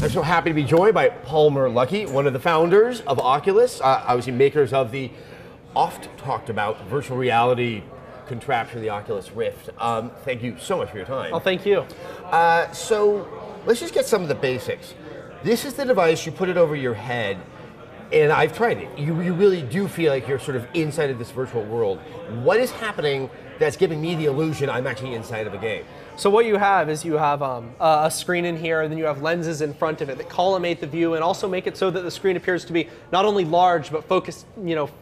I'm so happy to be joined by Palmer Luckey, one of the founders of Oculus, obviously makers of the oft talked about virtual reality contraption, the Oculus Rift. Thank you so much for your time. Oh, thank you. So let's just get some of the basics. This is the device, you put it over your head, and I've tried it. You really do feel like you're sort of inside of this virtual world. What is happening that's giving me the illusion I'm actually inside of a game? So what you have is you have a screen in here, and then you have lenses in front of it that collimate the view and also make it so that the screen appears to be not only large but focused,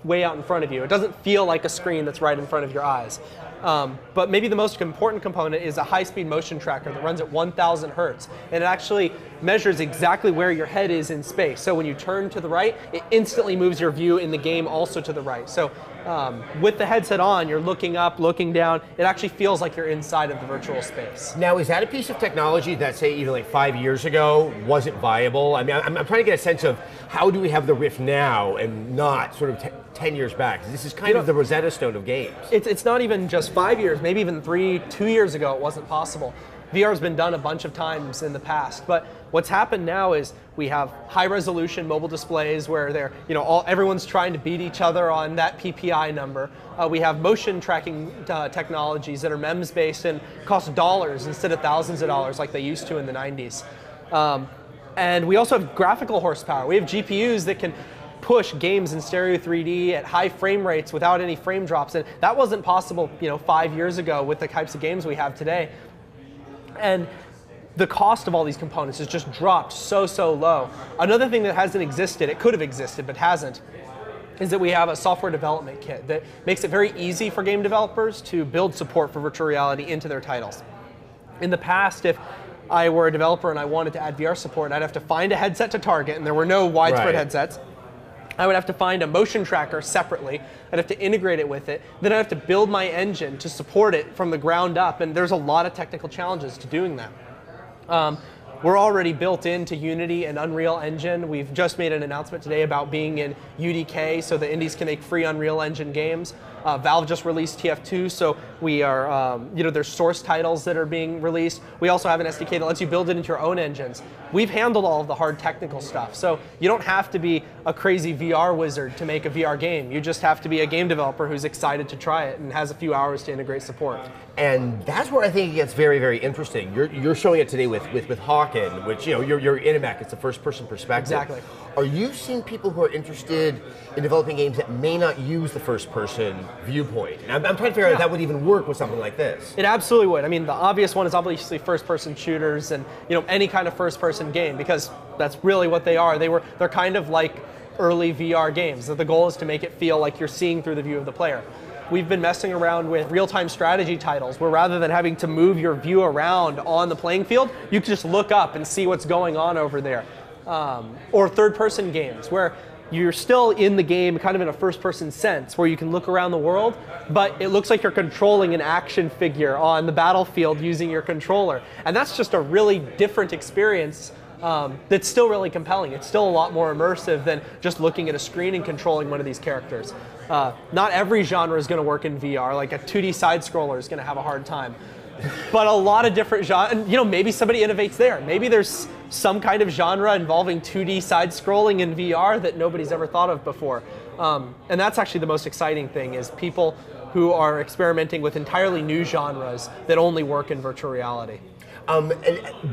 way out in front of you. It doesn't feel like a screen that's right in front of your eyes. But maybe the most important component is a high-speed motion tracker that runs at 1,000 hertz, and it actually measures exactly where your head is in space. So when you turn to the right, it instantly moves your view in the game also to the right. So with the headset on, you're looking up, looking down. It actually feels like you're inside of the virtual space. Now, is that a piece of technology that, say, even like 5 years ago wasn't viable? I mean, I'm trying to get a sense of how do we have the Rift now and not sort of 10 years back? This is kind of the Rosetta Stone of games. It's not even just 5 years, maybe even 2 years ago it wasn't possible. VR's been done a bunch of times in the past, but what's happened now is we have high-resolution mobile displays where they're, everyone's trying to beat each other on that PPI number. We have motion tracking technologies that are MEMS-based and cost dollars instead of thousands of dollars like they used to in the 90s. And we also have graphical horsepower. We have GPUs that can push games in stereo 3D at high frame rates without any frame drops, and that wasn't possible 5 years ago with the types of games we have today. And the cost of all these components has just dropped so low. Another thing that hasn't existed, it could have existed but hasn't, is that we have a software development kit that makes it very easy for game developers to build support for virtual reality into their titles. In the past, if I were a developer and I wanted to add VR support, I'd have to find a headset to target, and there were no widespread headsets. I would have to find a motion tracker separately. I'd have to integrate it with it. Then I'd have to build my engine to support it from the ground up, and there's a lot of technical challenges to doing that. We're already built into Unity and Unreal Engine. We've just made an announcement today about being in UDK so that indies can make free Unreal Engine games. Valve just released TF2, so we are, there's source titles that are being released. We also have an SDK that lets you build it into your own engines. We've handled all of the hard technical stuff, so you don't have to be a crazy VR wizard to make a VR game. You just have to be a game developer who's excited to try it and has a few hours to integrate support. And that's where I think it gets very interesting. You're showing it today with Hawken, which you're in a mech. It's a first-person perspective. Exactly. Are you seeing people who are interested in developing games that may not use the first-person viewpoint? And I'm trying to figure out if that would even work with something like this. It absolutely would. I mean, the obvious one is obviously first-person shooters and any kind of first-person game, because that's really what they are. They're kind of like early VR games. The goal is to make it feel like you're seeing through the view of the player. We've been messing around with real-time strategy titles where rather than having to move your view around on the playing field, you can just look up and see what's going on over there. Or third-person games where you're still in the game kind of in a first-person sense where you can look around the world, but it looks like you're controlling an action figure on the battlefield using your controller. And that's just a really different experience that's still really compelling. It's still a lot more immersive than just looking at a screen and controlling one of these characters. Not every genre is going to work in VR. Like a 2D side-scroller is going to have a hard time. But a lot of different genres, and maybe somebody innovates there. Maybe there's some kind of genre involving 2D side-scrolling in VR that nobody's ever thought of before. And that's actually the most exciting thing, is people who are experimenting with entirely new genres that only work in virtual reality. And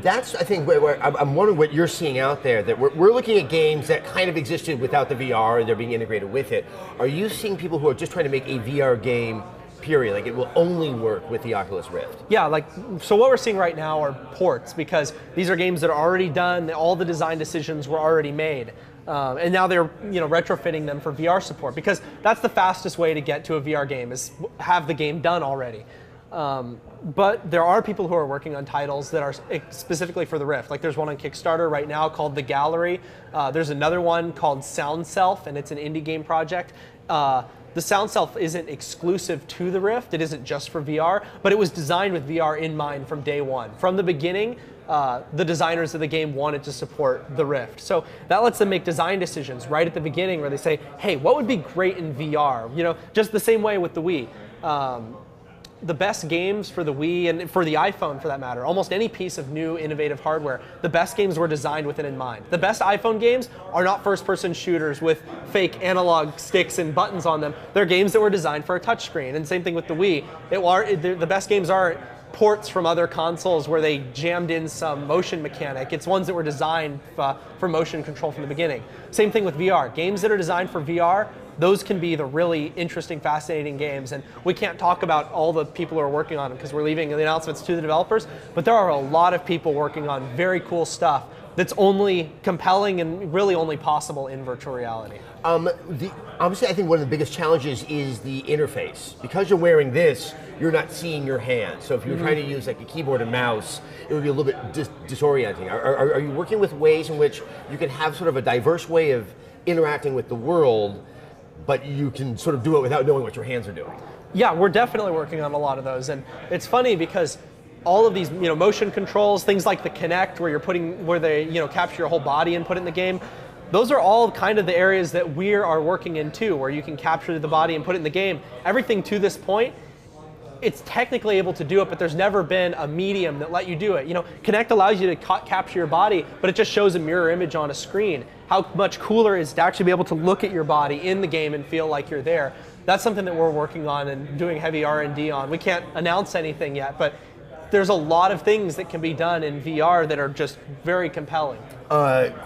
that's, I think, where I'm wondering what you're seeing out there, that we're looking at games that kind of existed without the VR and they're being integrated with it. Are you seeing people who are just trying to make a VR game, period, like it will only work with the Oculus Rift? Yeah, so what we're seeing right now are ports, because these are games that are already done, all the design decisions were already made. And now they're retrofitting them for VR support, because that's the fastest way to get to a VR game, is have the game done already. But there are people who are working on titles that are specifically for the Rift. Like there's one on Kickstarter right now called The Gallery. There's another one called Sound Self, and it's an indie game project. The Sound Self isn't exclusive to the Rift. It isn't just for VR, but it was designed with VR in mind from day one. From the beginning, the designers of the game wanted to support the Rift. So that lets them make design decisions right at the beginning where they say, hey, what would be great in VR? Just the same way with the Wii. the best games for the Wii and for the iPhone, for that matter, almost any piece of new innovative hardware, the best games were designed with it in mind. The best iPhone games are not first-person shooters with fake analog sticks and buttons on them. They're games that were designed for a touchscreen. And same thing with the Wii. The best games aren't ports from other consoles where they jammed in some motion mechanic. It's ones that were designed for motion control from the beginning. Same thing with VR. Games that are designed for VR, those can be the really interesting, fascinating games. And we can't talk about all the people who are working on them because we're leaving the announcements to the developers, but there are a lot of people working on very cool stuff that's only compelling and really only possible in virtual reality. Obviously, I think one of the biggest challenges is the interface. Because you're wearing this, you're not seeing your hand. So if you were trying to use like a keyboard and mouse, it would be a little bit disorienting. Are you working with ways in which you can have sort of a diverse way of interacting with the world, but you can sort of do it without knowing what your hands are doing? Yeah, we're definitely working on a lot of those. And it's funny because all of these, motion controls, things like the Kinect, where they, capture your whole body and put it in the game, those are all kind of the areas that we are working in too, where you can capture the body and put it in the game. Everything to this point, it's technically able to do it, but there's never been a medium that let you do it. Kinect allows you to capture your body, but it just shows a mirror image on a screen. How much cooler is to actually be able to look at your body in the game and feel like you're there? That's something that we're working on and doing heavy R&D on. We can't announce anything yet, but there's a lot of things that can be done in VR that are just very compelling.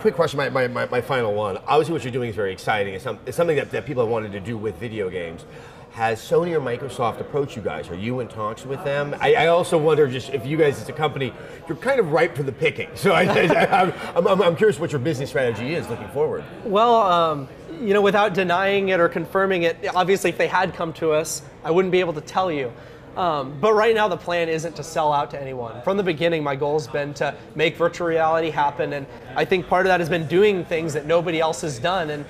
Quick question, my final one. Obviously what you're doing is very exciting. It's something that people have wanted to do with video games. Has Sony or Microsoft approached you guys? Are you in talks with them? I also wonder just if you guys as a company, you're kind of ripe for the picking. So I'm curious what your business strategy is looking forward. Well, without denying it or confirming it, obviously if they had come to us, I wouldn't be able to tell you. But right now the plan isn't to sell out to anyone. From the beginning, my goal has been to make virtual reality happen, and I think part of that has been doing things that nobody else has done. And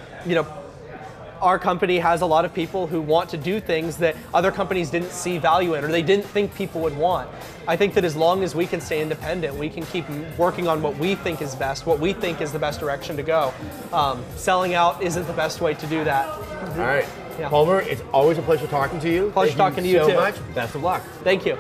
our company has a lot of people who want to do things that other companies didn't see value in or they didn't think people would want. I think that as long as we can stay independent, we can keep working on what we think is best, what we think is the best direction to go. Selling out isn't the best way to do that. All right. Yeah. Palmer, it's always a pleasure talking to you. Pleasure talking to you too. too. Thank you so much. Best of luck. Thank you.